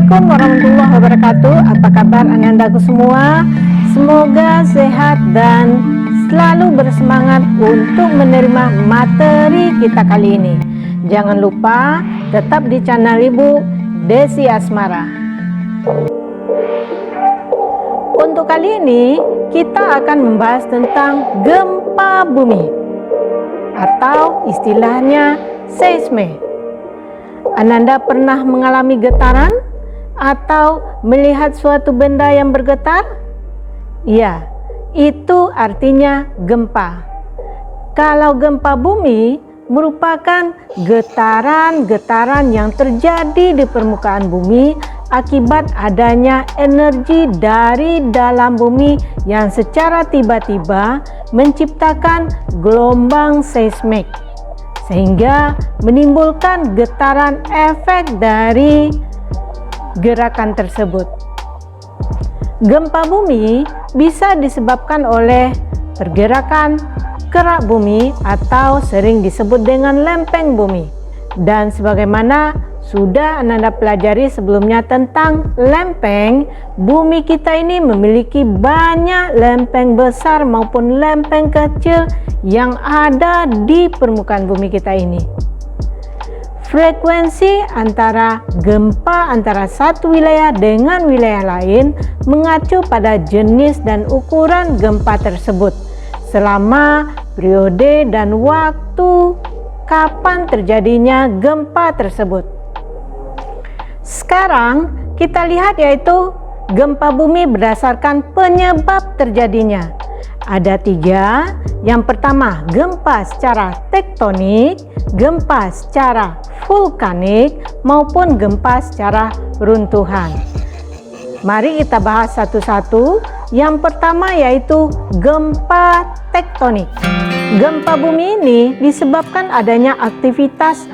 Assalamualaikum warahmatullahi wabarakatuh. Apa kabar anandaku semua? Semoga sehat dan selalu bersemangat untuk menerima materi kita kali ini. Jangan lupa tetap di channel Ibu Desi Asmara. Untuk kali ini kita akan membahas tentang gempa bumi atau istilahnya seisme. Ananda pernah mengalami getaran atau melihat suatu benda yang bergetar? Ya, itu artinya gempa. Kalau gempa bumi merupakan getaran-getaran yang terjadi di permukaan bumi akibat adanya energi dari dalam bumi yang secara tiba-tiba menciptakan gelombang seismik, sehingga menimbulkan getaran efek dari gerakan tersebut. Gempa bumi bisa disebabkan oleh pergerakan kerak bumi atau sering disebut dengan lempeng bumi. Dan sebagaimana sudah Ananda pelajari sebelumnya tentang lempeng, bumi kita ini memiliki banyak lempeng besar maupun lempeng kecil yang ada di permukaan bumi kita ini. Frekuensi antara gempa antara satu wilayah dengan wilayah lain mengacu pada jenis dan ukuran gempa tersebut, selama periode dan waktu kapan terjadinya gempa tersebut. Sekarang kita lihat yaitu gempa bumi berdasarkan penyebab terjadinya. Ada 3. Yang pertama, gempa secara tektonik, gempa secara vulkanik, maupun gempa secara runtuhan. Mari kita bahas satu-satu. Yang pertama yaitu gempa tektonik. Gempa bumi ini disebabkan adanya aktivitas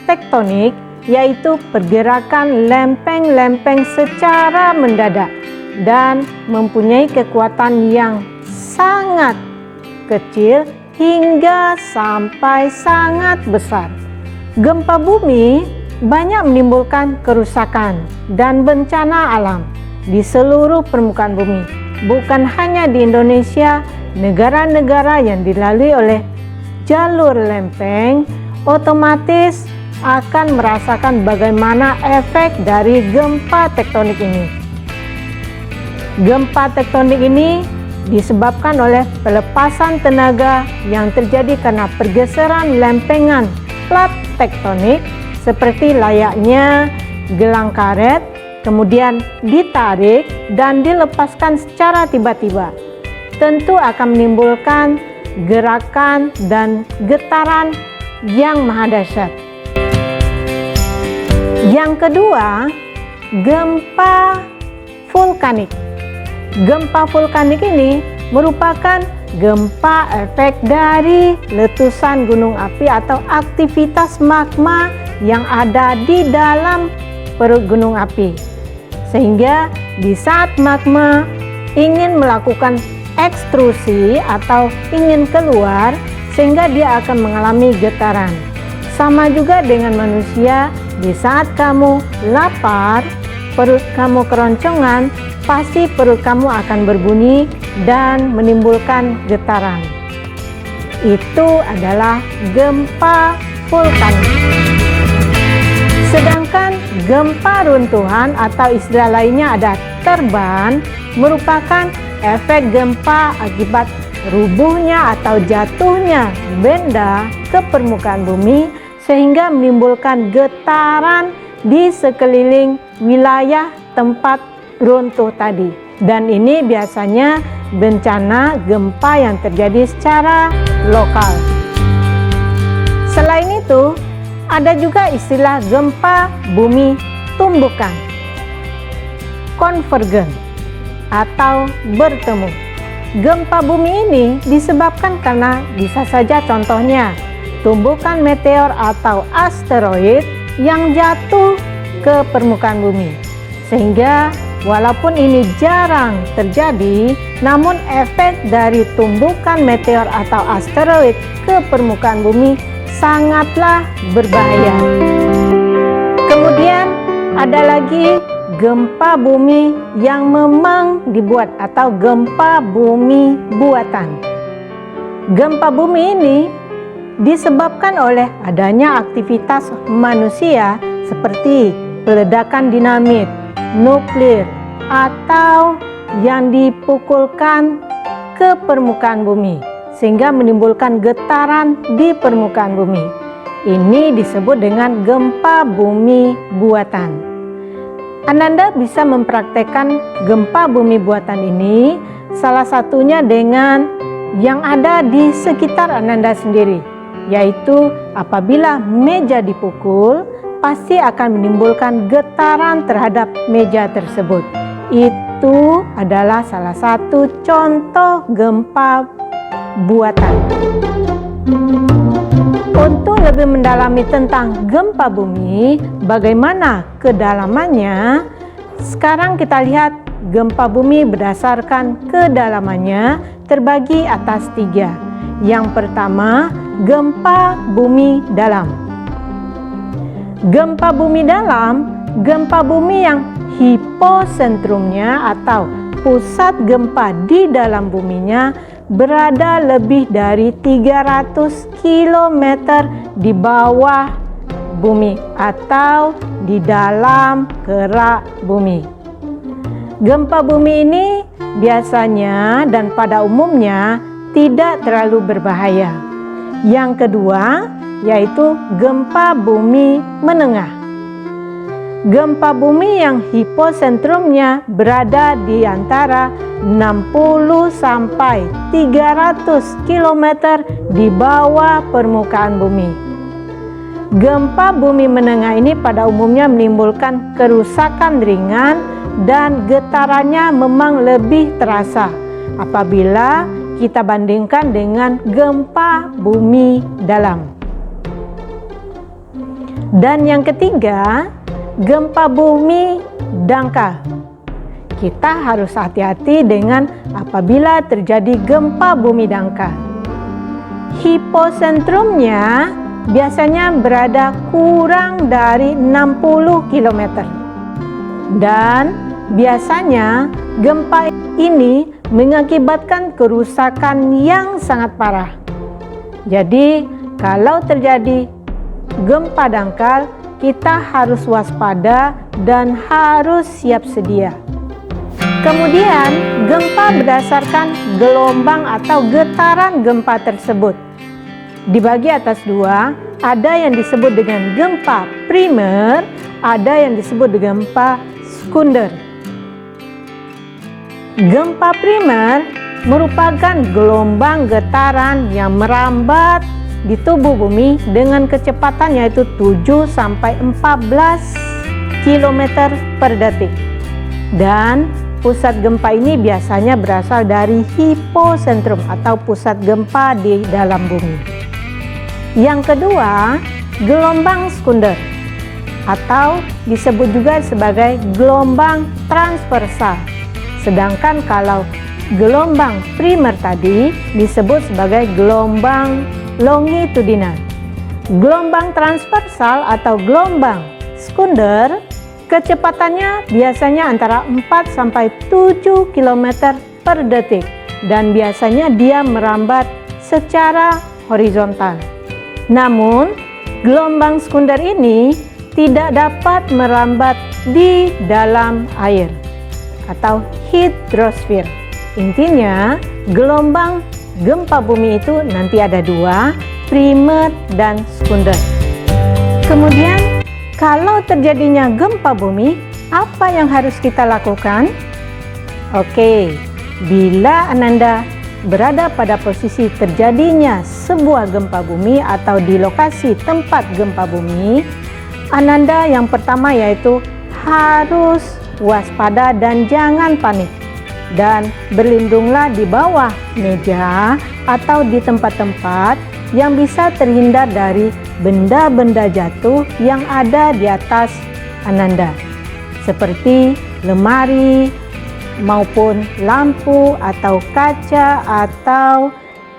tektonik, yaitu pergerakan lempeng-lempeng secara mendadak dan mempunyai kekuatan yang sangat kecil hingga sampai sangat besar. Gempa bumi banyak menimbulkan kerusakan dan bencana alam di seluruh permukaan bumi, bukan hanya di Indonesia. Negara-negara yang dilalui oleh jalur lempeng otomatis akan merasakan bagaimana efek dari gempa tektonik ini. Gempa tektonik ini disebabkan oleh pelepasan tenaga yang terjadi karena pergeseran lempengan plat tektonik seperti layaknya gelang karet, kemudian ditarik dan dilepaskan secara tiba-tiba. Tentu akan menimbulkan gerakan dan getaran yang maha dahsyat. Yang kedua, gempa vulkanik. Gempa vulkanik ini merupakan gempa efek dari letusan gunung api atau aktivitas magma yang ada di dalam perut gunung api. Sehingga di saat magma ingin melakukan ekstrusi atau ingin keluar, sehingga dia akan mengalami getaran. Sama juga dengan manusia, di saat kamu lapar, perut kamu keroncongan, pasti perut kamu akan berbunyi dan menimbulkan getaran. Itu adalah gempa vulkanik. Sedangkan gempa runtuhan atau istilah lainnya ada terban, merupakan efek gempa akibat rubuhnya atau jatuhnya benda ke permukaan bumi sehingga menimbulkan getaran di sekeliling wilayah tempat runtuh tadi. Dan ini biasanya bencana gempa yang terjadi secara lokal. Selain itu, ada juga istilah gempa bumi tumbukan, konvergen atau bertemu. Gempa bumi ini disebabkan karena bisa saja contohnya tumbukan meteor atau asteroid yang jatuh ke permukaan bumi. Sehingga walaupun ini jarang terjadi, namun efek dari tumbukan meteor atau asteroid ke permukaan bumi sangatlah berbahaya. Kemudian Ada lagi gempa bumi yang memang dibuat atau gempa bumi buatan. Gempa bumi ini disebabkan oleh adanya aktivitas manusia seperti peledakan dinamit, nuklir, atau yang dipukulkan ke permukaan bumi sehingga menimbulkan getaran di permukaan bumi. Ini disebut dengan gempa bumi buatan. Ananda bisa mempraktekkan gempa bumi buatan ini salah satunya dengan yang ada di sekitar Ananda sendiri, yaitu apabila meja dipukul pasti akan menimbulkan getaran terhadap meja tersebut. Itu adalah salah satu contoh gempa buatan. Untuk lebih mendalami tentang gempa bumi, bagaimana kedalamannya, sekarang kita lihat gempa bumi berdasarkan kedalamannya terbagi atas 3. Yang pertama, gempa bumi dalam. Gempa bumi dalam, gempa bumi yang hiposentrumnya atau pusat gempa di dalam buminya berada lebih dari 300 km di bawah bumi atau di dalam kerak bumi. Gempa bumi ini biasanya dan pada umumnya tidak terlalu berbahaya. Yang kedua yaitu gempa bumi menengah. Gempa bumi yang hiposentrumnya berada di antara 60 sampai 300 km di bawah permukaan bumi. Gempa bumi menengah ini pada umumnya menimbulkan kerusakan ringan dan getarannya memang lebih terasa apabila kita bandingkan dengan gempa bumi dalam. Dan yang ketiga, gempa bumi dangkal. Kita harus hati-hati dengan apabila terjadi gempa bumi dangkal. Hiposentrumnya biasanya berada kurang dari 60 km. Dan biasanya gempa ini mengakibatkan kerusakan yang sangat parah. Jadi, kalau terjadi gempa dangkal, kita harus waspada dan harus siap sedia. Kemudian, gempa berdasarkan gelombang atau getaran gempa tersebut dibagi atas 2. Ada yang disebut dengan gempa primer, ada yang disebut dengan gempa sekunder. Gempa primer merupakan gelombang getaran yang merambat di tubuh bumi dengan kecepatan yaitu 7 sampai 14 km per detik. Dan pusat gempa ini biasanya berasal dari hiposentrum atau pusat gempa di dalam bumi. Yang kedua, gelombang sekunder atau disebut juga sebagai gelombang transversal. Sedangkan kalau gelombang primer tadi disebut sebagai gelombang longitudinal. Gelombang transversal atau gelombang sekunder kecepatannya biasanya antara 4 sampai 7 km per detik dan biasanya dia merambat secara horizontal. Namun, gelombang sekunder ini tidak dapat merambat di dalam air atau hidrosfer. Intinya, gelombang gempa bumi itu nanti ada 2, primer dan sekunder. Kemudian, kalau terjadinya gempa bumi, apa yang harus kita lakukan? Oke, bila Ananda berada pada posisi terjadinya sebuah gempa bumi atau di lokasi tempat gempa bumi, Ananda yang pertama yaitu harus waspada dan jangan panik. Dan berlindunglah di bawah meja atau di tempat-tempat yang bisa terhindar dari benda-benda jatuh yang ada di atas Ananda, seperti lemari maupun lampu atau kaca atau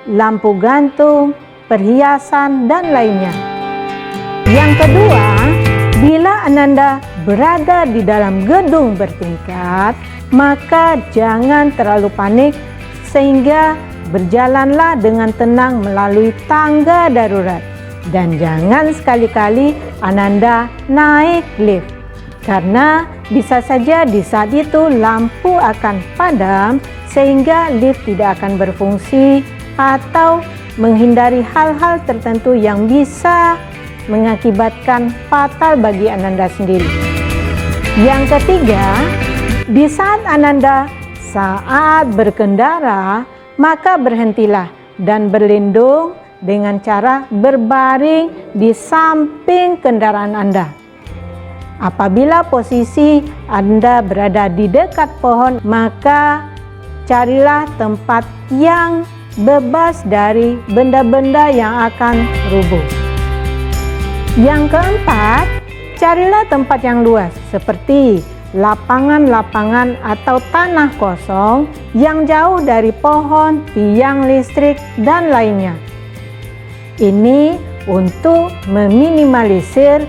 lampu gantung, perhiasan dan lainnya. Yang kedua, bila Ananda berada di dalam gedung bertingkat, maka jangan terlalu panik sehingga berjalanlah dengan tenang melalui tangga darurat. Dan jangan sekali-kali Ananda naik lift, karena bisa saja di saat itu lampu akan padam sehingga lift tidak akan berfungsi atau menghindari hal-hal tertentu yang bisa mengakibatkan fatal bagi Ananda sendiri. Yang ketiga, di saat Ananda berkendara, maka berhentilah dan berlindung dengan cara berbaring di samping kendaraan Anda. Apabila posisi Anda berada di dekat pohon, maka carilah tempat yang bebas dari benda-benda yang akan rubuh. Yang keempat, carilah tempat yang luas seperti lapangan-lapangan atau tanah kosong yang jauh dari pohon, tiang listrik, dan lainnya. Ini untuk meminimalisir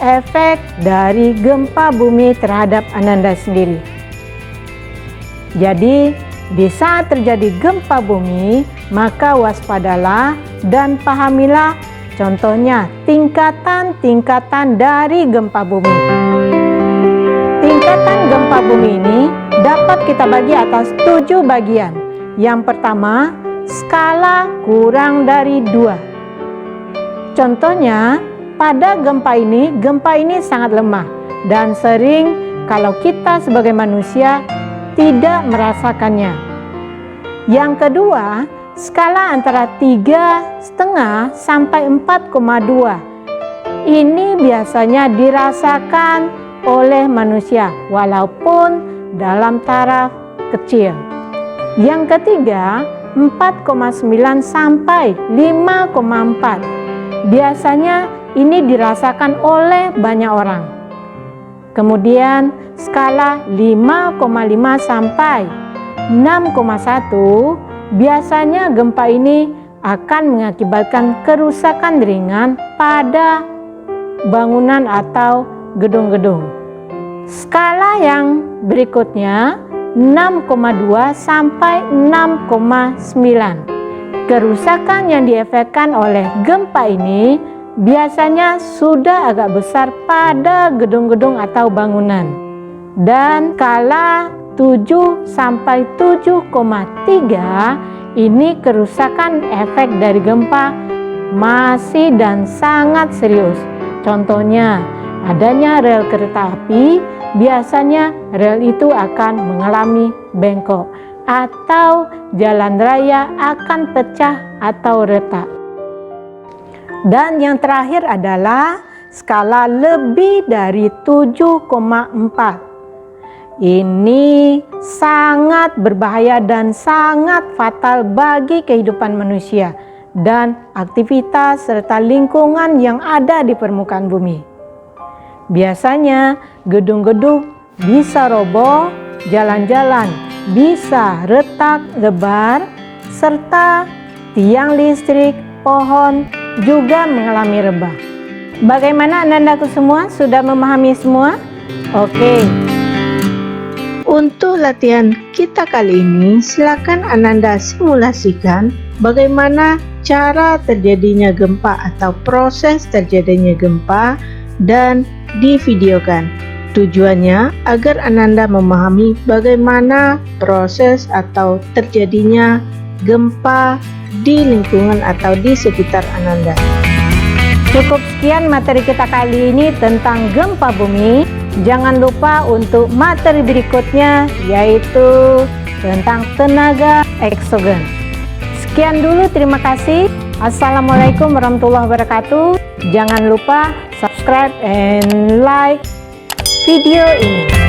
efek dari gempa bumi terhadap Ananda sendiri. Jadi, di saat terjadi gempa bumi, maka waspadalah dan pahamilah contohnya tingkatan-tingkatan dari gempa bumi. Tingkatan gempa bumi ini dapat kita bagi atas 7 bagian. Yang pertama, skala kurang dari 2. Contohnya, pada gempa ini sangat lemah dan sering kalau kita sebagai manusia tidak merasakannya. Yang kedua, skala antara 3,5 sampai 4,2. Ini biasanya dirasakan oleh manusia walaupun dalam taraf kecil. Yang ketiga, 4,9 sampai 5,4. Biasanya ini dirasakan oleh banyak orang. Kemudian skala 5,5 sampai 6,1, biasanya gempa ini akan mengakibatkan kerusakan ringan pada bangunan atau gedung-gedung. Skala yang berikutnya 6,2 sampai 6,9. Kerusakan yang diefekkan oleh gempa ini biasanya sudah agak besar pada gedung-gedung atau bangunan. Dan skala 7 sampai 7,3, ini kerusakan efek dari gempa masih dan sangat serius. Contohnya, adanya rel kereta api, biasanya rel itu akan mengalami bengkok atau jalan raya akan pecah atau retak. Dan yang terakhir adalah skala lebih dari 7,4. Ini sangat berbahaya dan sangat fatal bagi kehidupan manusia dan aktivitas serta lingkungan yang ada di permukaan bumi. Biasanya gedung-gedung bisa roboh, jalan-jalan bisa retak lebar, serta tiang listrik, pohon juga mengalami rebah. Bagaimana Anandaku semua? Sudah memahami semua? Oke. Untuk latihan kita kali ini, silakan Ananda simulasikan bagaimana cara terjadinya gempa atau proses terjadinya gempa dan divideokan. Tujuannya agar Ananda memahami bagaimana proses atau terjadinya gempa di lingkungan atau di sekitar Ananda. Cukup sekian materi kita kali ini tentang gempa bumi. Jangan lupa untuk materi berikutnya, yaitu tentang tenaga eksogen. Sekian dulu, terima kasih. Assalamualaikum warahmatullahi wabarakatuh. Jangan lupa subscribe and like video ini.